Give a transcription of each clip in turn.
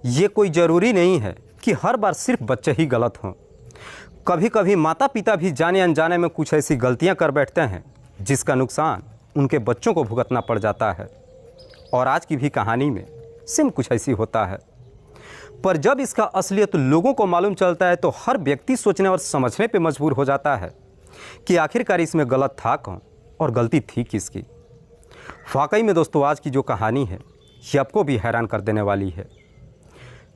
ये कोई ज़रूरी नहीं है कि हर बार सिर्फ बच्चे ही गलत हों। कभी कभी माता पिता भी जाने अनजाने में कुछ ऐसी गलतियां कर बैठते हैं जिसका नुकसान उनके बच्चों को भुगतना पड़ जाता है। और आज की भी कहानी में सेम कुछ ऐसी होता है। पर जब इसका असलियत लोगों को मालूम चलता है तो हर व्यक्ति सोचने और समझने पे मजबूर हो जाता है कि आखिरकार इसमें गलत था कौन और गलती थी किसकी। वाकई में दोस्तों, आज की जो कहानी है ये आपको भी हैरान कर देने वाली है।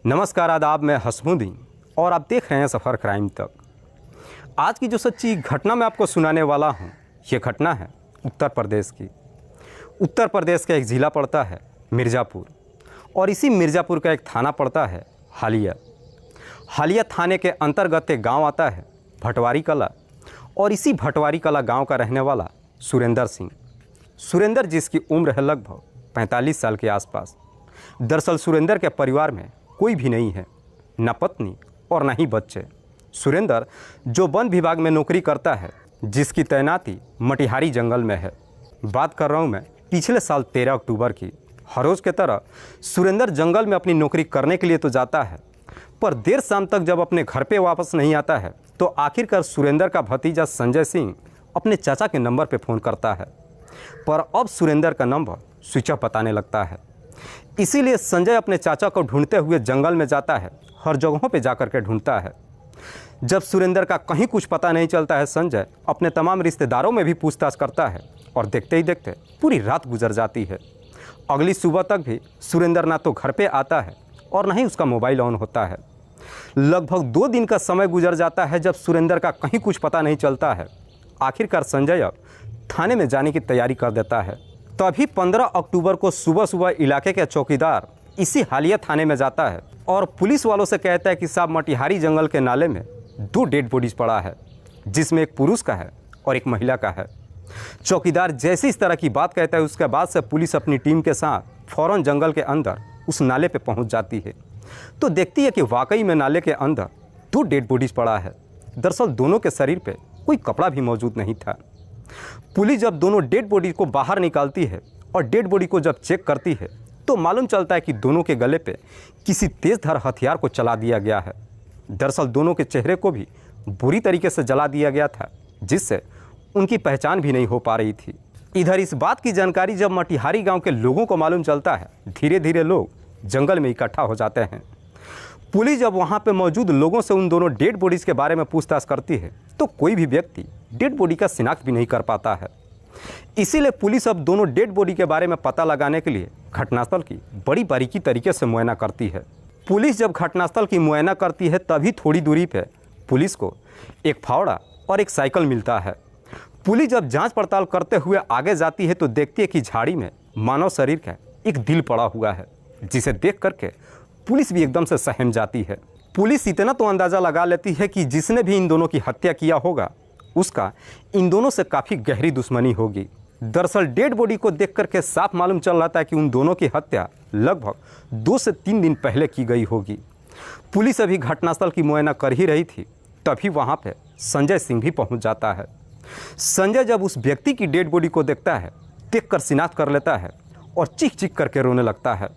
नमस्कार, आदाब, मैं हसमुद्दीन और आप देख रहे हैं सफ़र क्राइम तक। आज की जो सच्ची घटना मैं आपको सुनाने वाला हूँ, ये घटना है उत्तर प्रदेश की। उत्तर प्रदेश का एक ज़िला पड़ता है मिर्ज़ापुर और इसी मिर्ज़ापुर का एक थाना पड़ता है हालिया। हालिया थाने के अंतर्गत एक गांव आता है भटवारी कला और इसी भटवारी कला गांव का रहने वाला सुरेंद्र सिंह। सुरेंद्र जिसकी उम्र है लगभग 45 साल के आसपास। दरअसल सुरेंद्र के परिवार में कोई भी नहीं है, न पत्नी और न ही बच्चे। सुरेंद्र जो वन विभाग में नौकरी करता है, जिसकी तैनाती मटिहारी जंगल में है। बात कर रहा हूँ मैं पिछले साल 13 अक्टूबर की। हर रोज़ की तरह सुरेंद्र जंगल में अपनी नौकरी करने के लिए तो जाता है, पर देर शाम तक जब अपने घर पे वापस नहीं आता है तो आखिरकार सुरेंद्र का भतीजा संजय सिंह अपने चाचा के नंबर पे फ़ोन करता है। पर अब सुरेंद्र का नंबर स्विच ऑफ बताने लगता है। इसीलिए संजय अपने चाचा को ढूंढते हुए जंगल में जाता है, हर जगहों पे जाकर के ढूंढता है। जब सुरेंद्र का कहीं कुछ पता नहीं चलता है, संजय अपने तमाम रिश्तेदारों में भी पूछताछ करता है और देखते ही देखते पूरी रात गुजर जाती है। अगली सुबह तक भी सुरेंद्र ना तो घर पे आता है और ना ही उसका मोबाइल ऑन होता है। लगभग 2 दिन का समय गुजर जाता है जब सुरेंद्र का कहीं कुछ पता नहीं चलता है। आखिरकार संजय अब थाने में जाने की तैयारी कर देता है। तभी 15 अक्टूबर को सुबह सुबह इलाके के चौकीदार इसी हालिया थाने में जाता है और पुलिस वालों से कहता है कि साहब, मटिहारी जंगल के नाले में 2 डेड बॉडीज पड़ा है, जिसमें एक पुरुष का है और एक महिला का है। चौकीदार जैसे इस तरह की बात कहता है, उसके बाद से पुलिस अपनी टीम के साथ फौरन जंगल के अंदर उस नाले पे पहुंच जाती है तो देखती है कि वाकई में नाले के अंदर 2 डेड बॉडीज पड़ा है। दरअसल दोनों के शरीर पे कोई कपड़ा भी मौजूद नहीं था। पुलिस जब दोनों डेड बॉडी को बाहर निकालती है और डेड बॉडी को जब चेक करती है तो मालूम चलता है कि दोनों के गले पे किसी तेजधार हथियार को चला दिया गया है। दरअसल दोनों के चेहरे को भी बुरी तरीके से जला दिया गया था, जिससे उनकी पहचान भी नहीं हो पा रही थी। इधर इस बात की जानकारी जब मटिहारी गांव के लोगों को मालूम चलता है, धीरे धीरे लोग जंगल में इकट्ठा हो जाते हैं। पुलिस जब वहां पे मौजूद लोगों से उन दोनों डेड बॉडीज़ के बारे में पूछताछ करती है तो कोई भी व्यक्ति डेड बॉडी का शिनाख्त भी नहीं कर पाता है। इसीलिए पुलिस अब दोनों डेड बॉडी के बारे में पता लगाने के लिए घटनास्थल की बड़ी बारीकी तरीके से मुआयना करती है। पुलिस जब घटनास्थल की मुआयना करती है तभी थोड़ी दूरी पे पुलिस को एक फावड़ा और एक साइकिल मिलता है। पुलिस जब जांच पड़ताल करते हुए आगे जाती है तो देखती है कि झाड़ी में मानव शरीर का एक दिल पड़ा हुआ है, जिसे देख करके पुलिस भी एकदम से सहम जाती है। पुलिस इतना तो अंदाज़ा लगा लेती है कि जिसने भी इन दोनों की हत्या किया होगा उसका इन दोनों से काफ़ी गहरी दुश्मनी होगी। दरअसल डेड बॉडी को देख करके साफ मालूम चल रहा था कि उन दोनों की हत्या लगभग 2 से 3 दिन पहले की गई होगी। पुलिस अभी घटनास्थल की मुआयना कर ही रही थी, तभी वहाँ पे संजय सिंह भी पहुँच जाता है। संजय जब उस व्यक्ति की डेड बॉडी को देखता है, देखकर शिनाख्त कर लेता है और चीख चीख करके रोने लगता है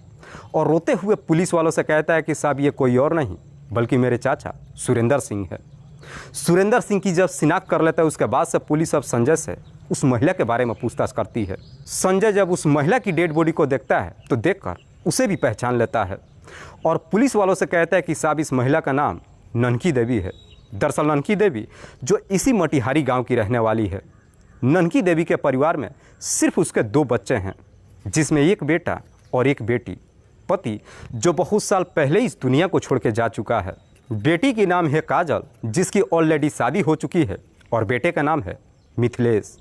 और रोते हुए पुलिस वालों से कहता है कि साहब, ये कोई और नहीं बल्कि मेरे चाचा सुरेंद्र सिंह है। सुरेंद्र सिंह की जब शिनाख्त कर लेता है उसके बाद से पुलिस अब संजय से उस महिला के बारे में पूछताछ करती है। संजय जब उस महिला की डेड बॉडी को देखता है तो देखकर उसे भी पहचान लेता है और पुलिस वालों से कहता है कि साहब, इस महिला का नाम ननकी देवी है। दरअसल ननकी देवी जो इसी मटिहारी गांव की रहने वाली है। ननकी देवी के परिवार में सिर्फ उसके 2 बच्चे हैं, जिसमें एक बेटा और एक बेटी। पति जो बहुत साल पहले इस दुनिया को छोड़ के जा चुका है। बेटी की नाम है काजल, जिसकी ऑलरेडी शादी हो चुकी है, और बेटे का नाम है मिथिलेश।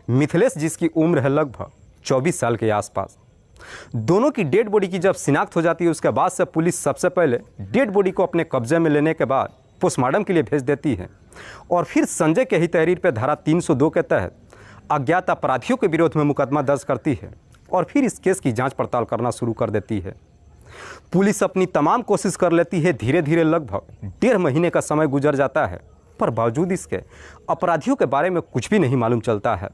मिथिलेश जिसकी उम्र है लगभग 24 साल के आसपास। दोनों की डेड बॉडी की जब शिनाख्त हो जाती है उसके बाद से पुलिस सबसे पहले डेड बॉडी को अपने कब्जे में लेने के बाद पोस्टमार्टम के लिए भेज देती है और फिर संजय के ही तहरीर पर धारा 302 के तहत अज्ञात अपराधियों के विरोध में मुकदमा दर्ज करती है और फिर इस केस की जाँच पड़ताल करना शुरू कर देती है। पुलिस अपनी तमाम कोशिश कर लेती है। धीरे धीरे लगभग 1.5 महीने का समय गुजर जाता है, पर बावजूद इसके अपराधियों के बारे में कुछ भी नहीं मालूम चलता है।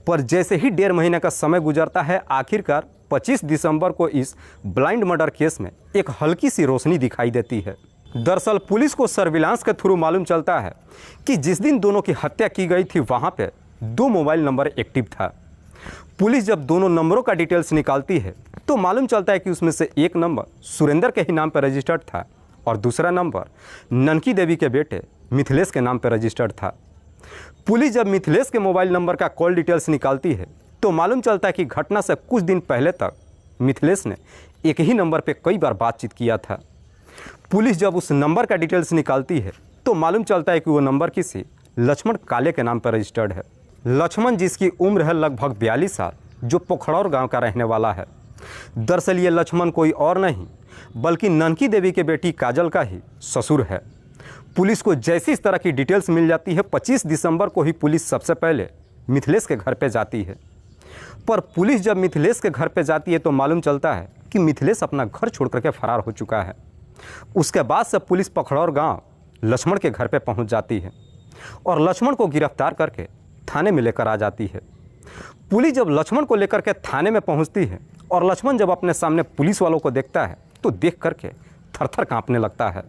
पर जैसे ही 1.5 महीने का समय गुजरता है, आखिरकार 25 दिसंबर को इस ब्लाइंड मर्डर केस में एक हल्की सी रोशनी दिखाई देती है। दरअसल पुलिस को सर्विलांस के थ्रू मालूम चलता है कि जिस दिन दोनों की हत्या की गई थी वहाँ पे 2 मोबाइल नंबर एक्टिव था। पुलिस जब दोनों नंबरों का डिटेल्स निकालती है तो मालूम चलता है कि उसमें से एक नंबर सुरेंद्र के ही नाम पर रजिस्टर्ड था और दूसरा नंबर ननकी देवी के बेटे मिथिलेश के नाम पर रजिस्टर्ड था। पुलिस जब मिथिलेश के मोबाइल नंबर का कॉल डिटेल्स निकालती है तो मालूम चलता है कि घटना से कुछ दिन पहले तक मिथिलेश ने एक ही नंबर पर कई बार बातचीत किया था। पुलिस जब उस नंबर का डिटेल्स निकालती है तो मालूम चलता है कि वो नंबर किसी लक्ष्मण काले के नाम पर रजिस्टर्ड है। लक्ष्मण जिसकी उम्र है लगभग 42 साल, जो पोखड़ौर गांव का रहने वाला है। दरअसल ये लक्ष्मण कोई और नहीं बल्कि ननकी देवी के बेटी काजल का ही ससुर है। पुलिस को जैसी इस तरह की डिटेल्स मिल जाती है 25 दिसंबर को ही पुलिस सबसे पहले मिथिलेश के घर पे जाती है। पर पुलिस जब मिथिलेश के घर पे जाती है तो मालूम चलता है कि मिथिलेश अपना घर छोड़ करके फरार हो चुका है। उसके बाद से पुलिस पखड़ौर गांव लक्ष्मण के घर पे पहुंच जाती है और लक्ष्मण को गिरफ्तार करके थाने में लेकर आ जाती है। पुलिस जब लक्ष्मण को लेकर के थाने में पहुंचती है और लक्ष्मण जब अपने सामने पुलिस वालों को देखता है तो देख करके थरथर कांपने लगता है।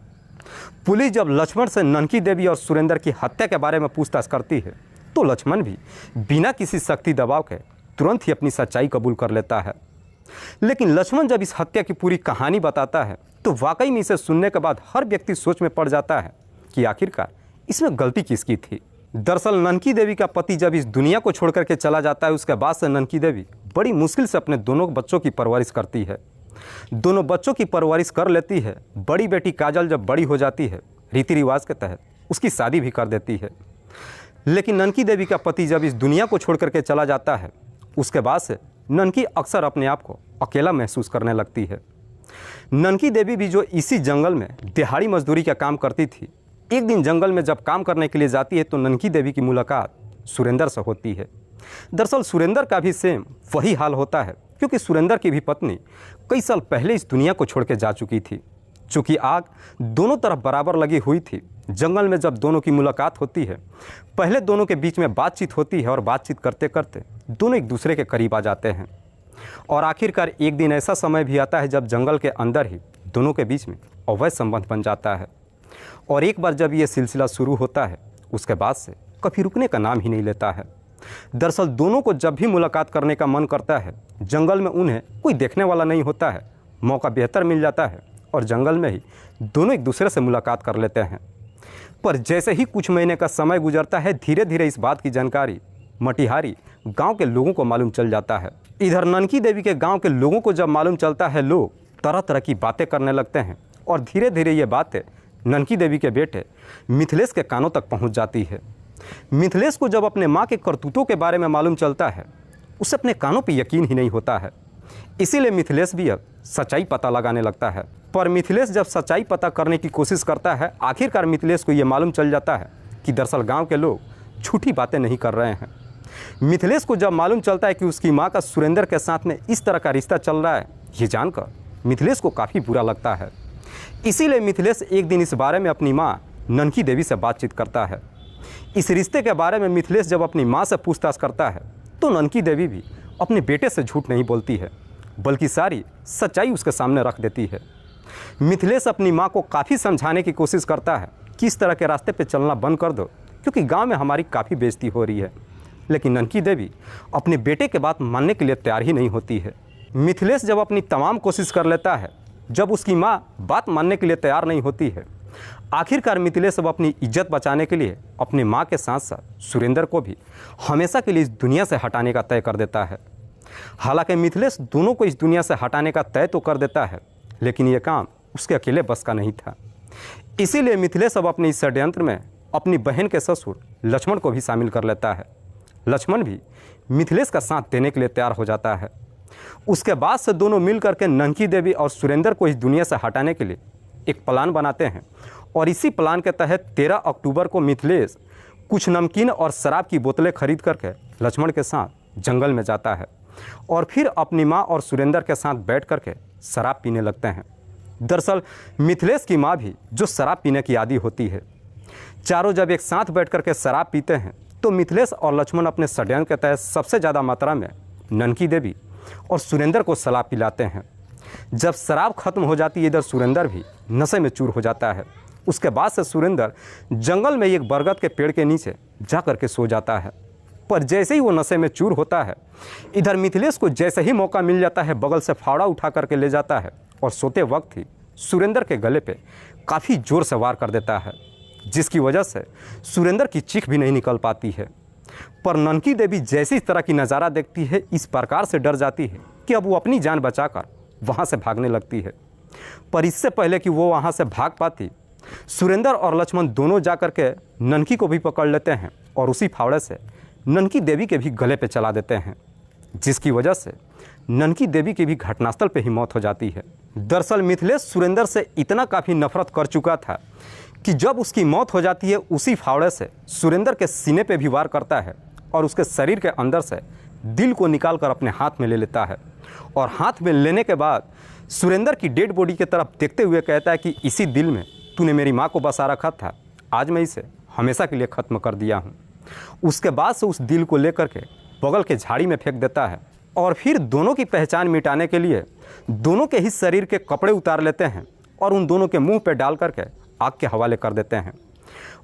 पुलिस जब लक्ष्मण से ननकी देवी और सुरेंद्र की हत्या के बारे में पूछताछ करती है तो लक्ष्मण भी बिना किसी सख्ती दबाव के तुरंत ही अपनी सच्चाई कबूल कर लेता है। लेकिन लक्ष्मण जब इस हत्या की पूरी कहानी बताता है तो वाकई में इसे सुनने के बाद हर व्यक्ति सोच में पड़ जाता है कि आखिरकार इसमें गलती किसकी थी। दरअसल ननकी देवी का पति जब इस दुनिया को छोड़ करके चला जाता है उसके बाद से ननकी देवी बड़ी मुश्किल से अपने दोनों बच्चों की परवरिश करती है। दोनों बच्चों की परवरिश कर लेती है। बड़ी बेटी काजल जब बड़ी हो जाती है रीति रिवाज के तहत उसकी शादी भी कर देती है। लेकिन ननकी देवी का पति जब इस दुनिया को छोड़ करके चला जाता है उसके बाद से ननकी अक्सर अपने आप को अकेला महसूस करने लगती है। ननकी देवी भी जो इसी जंगल में दिहाड़ी मजदूरी का काम करती थी, एक दिन जंगल में जब काम करने के लिए जाती है तो ननकी देवी की मुलाकात सुरेंद्र से होती है। दरअसल सुरेंद्र का भी सेम वही हाल होता है क्योंकि सुरेंद्र की भी पत्नी कई साल पहले इस दुनिया को छोड़ के जा चुकी थी। चूँकि आग दोनों तरफ बराबर लगी हुई थी, जंगल में जब दोनों की मुलाकात होती है पहले दोनों के बीच में बातचीत होती है और बातचीत करते करते दोनों एक दूसरे के करीब आ जाते हैं। और आखिरकार एक दिन ऐसा समय भी आता है जब जंगल के अंदर ही दोनों के बीच में अवैध संबंध बन जाता है। और एक बार जब ये सिलसिला शुरू होता है उसके बाद से कभी रुकने का नाम ही नहीं लेता है। दरअसल दोनों को जब भी मुलाकात करने का मन करता है, जंगल में उन्हें कोई देखने वाला नहीं होता है, मौका बेहतर मिल जाता है और जंगल में ही दोनों एक दूसरे से मुलाकात कर लेते हैं। पर जैसे ही कुछ महीने का समय गुजरता है धीरे धीरे इस बात की जानकारी मटिहारी गांव के लोगों को मालूम चल जाता है। इधर ननकी देवी के गांव के लोगों को जब मालूम चलता है लोग तरह तरह की बातें करने लगते हैं और धीरे धीरे ये बातें ननकी देवी के बेटे मिथिलेश के कानों तक पहुंच जाती है। मिथिलेश को जब अपने माँ के करतूतों के बारे में मालूम चलता है उसे अपने कानों पर यकीन ही नहीं होता है। इसीलिए मिथिलेश भी अब सच्चाई पता लगाने लगता है। पर मिथिलेश जब सच्चाई पता करने की कोशिश करता है आखिरकार मिथिलेश को ये मालूम चल जाता है कि दरअसल गांव के लोग झूठी बातें नहीं कर रहे हैं। मिथिलेश को जब मालूम चलता है कि उसकी मां का सुरेंद्र के साथ में इस तरह का रिश्ता चल रहा है, ये जानकर मिथिलेश को काफ़ी बुरा लगता है। इसीलिए मिथिलेश एक दिन इस बारे में अपनी मां ननकी देवी से बातचीत करता है। इस रिश्ते के बारे में मिथिलेश जब अपनी मां से पूछताछ करता है तो ननकी देवी भी अपने बेटे से झूठ नहीं बोलती है बल्कि सारी सच्चाई उसके सामने रख देती है। मिथिलेश अपनी मां को काफ़ी समझाने की कोशिश करता है कि इस तरह के रास्ते पे चलना बंद कर दो क्योंकि गांव में हमारी काफ़ी बेइज्जती हो रही है। लेकिन ननकी देवी अपने बेटे के बात मानने के लिए तैयार ही नहीं होती है। मिथिलेश जब अपनी तमाम कोशिश कर लेता है, जब उसकी मां बात मानने के लिए तैयार नहीं होती है, आखिरकार मिथिलेश अब अपनी इज्जत बचाने के लिए अपनी मां के साथ साथ सुरेंद्र को भी हमेशा के लिए इस दुनिया से हटाने का तय कर देता है। हालांकि मिथिलेश दोनों को इस दुनिया से हटाने का तय तो कर देता है लेकिन यह काम उसके अकेले बस का नहीं था। इसीलिए मिथिलेश अब अपने इस षड्यंत्र में अपनी बहन के ससुर लक्ष्मण को भी शामिल कर लेता है। लक्ष्मण भी मिथिलेश का साथ देने के लिए तैयार हो जाता है। उसके बाद से दोनों मिल करके ननकी देवी और सुरेंद्र को इस दुनिया से हटाने के लिए एक प्लान बनाते हैं और इसी प्लान के तहत 13 अक्टूबर को मिथिलेश कुछ नमकीन और शराब की बोतलें खरीद करके लक्ष्मण के साथ जंगल में जाता है और फिर अपनी मां और सुरेंद्र के साथ बैठ करके शराब पीने लगते हैं। दरअसल मिथिलेश की मां भी जो शराब पीने की आदी होती है। चारों जब एक साथ बैठ करके शराब पीते हैं तो मिथिलेश और लक्ष्मण अपने षड्यंत्र के तहत सबसे ज़्यादा मात्रा में ननकी देवी और सुरेंद्र को शराब पिलाते हैं। जब शराब खत्म हो जाती है, इधर सुरेंद्र भी नशे में चूर हो जाता है। उसके बाद से सुरेंद्र जंगल में एक बरगद के पेड़ के नीचे जा कर के सो जाता है। पर जैसे ही वो नशे में चूर होता है, इधर मिथिलेश को जैसे ही मौका मिल जाता है, बगल से फावड़ा उठा करके ले जाता है और सोते वक्त ही सुरेंद्र के गले पे काफ़ी जोर से वार कर देता है, जिसकी वजह से सुरेंद्र की चीख भी नहीं निकल पाती है। पर ननकी देवी जैसी इस तरह की नज़ारा देखती है, इस प्रकार से डर जाती है कि अब वो अपनी जान बचाकर वहाँ से भागने लगती है। पर इससे पहले कि वो वहाँ से भाग पाती, सुरेंद्र और लक्ष्मण दोनों जाकर के ननकी को भी पकड़ लेते हैं और उसी फावड़े से ननकी देवी के भी गले पे चला देते हैं, जिसकी वजह से ननकी देवी की भी घटनास्थल पे ही मौत हो जाती है। दरअसल मिथिलेश सुरेंद्र से इतना काफ़ी नफरत कर चुका था कि जब उसकी मौत हो जाती है, उसी फावड़े से सुरेंद्र के सीने पे भी वार करता है और उसके शरीर के अंदर से दिल को निकाल कर अपने हाथ में ले लेता है। और हाथ में लेने के बाद सुरेंद्र की डेड बॉडी की तरफ देखते हुए कहता है कि इसी दिल में तूने मेरी माँ को बसा रखा था, आज मैं इसे हमेशा के लिए ख़त्म कर दिया हूँ। उसके बाद से उस दिल को लेकर के बगल के झाड़ी में फेंक देता है और फिर दोनों की पहचान मिटाने के लिए दोनों के ही शरीर के कपड़े उतार लेते हैं और उन दोनों के मुंह पे डाल करके आग के हवाले कर देते हैं।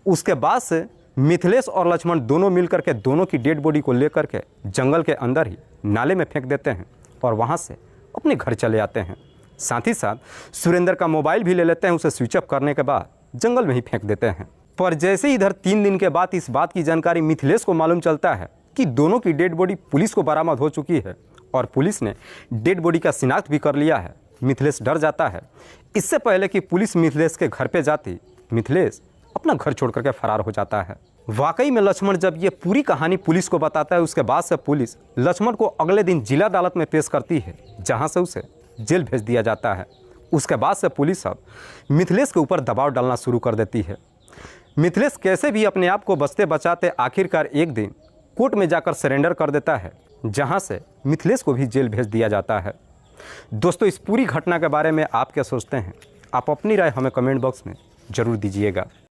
उसके बाद से मिथिलेश और लक्ष्मण दोनों मिलकर के दोनों की डेड बॉडी को लेकर के जंगल के अंदर ही नाले में फेंक देते हैं और वहाँ से अपने घर चले आते हैं। साथ ही साथ सुरेंद्र का मोबाइल भी ले लेते हैं, उसे स्विच ऑफ करने के बाद जंगल में ही फेंक देते हैं। पर जैसे इधर 3 दिन के बाद इस बात की जानकारी मिथिलेश को मालूम चलता है कि दोनों की डेड बॉडी पुलिस को बरामद हो चुकी है और पुलिस ने डेड बॉडी का शिनाख्त भी कर लिया है, मिथिलेश डर जाता है। इससे पहले कि पुलिस मिथिलेश के घर पे जाती, मिथिलेश अपना घर छोड़ करके फरार हो जाता है। वाकई में लक्ष्मण जब ये पूरी कहानी पुलिस को बताता है, उसके बाद से पुलिस लक्ष्मण को अगले दिन जिला अदालत में पेश करती है, जहाँ से उसे जेल भेज दिया जाता है। उसके बाद से पुलिस अब मिथिलेश के ऊपर दबाव डालना शुरू कर देती है। मिथिलेश कैसे भी अपने आप को बचते बचाते आखिरकार एक दिन कोर्ट में जाकर सरेंडर कर देता है, जहां से मिथिलेश को भी जेल भेज दिया जाता है। दोस्तों, इस पूरी घटना के बारे में आप क्या सोचते हैं? आप अपनी राय हमें कमेंट बॉक्स में ज़रूर दीजिएगा।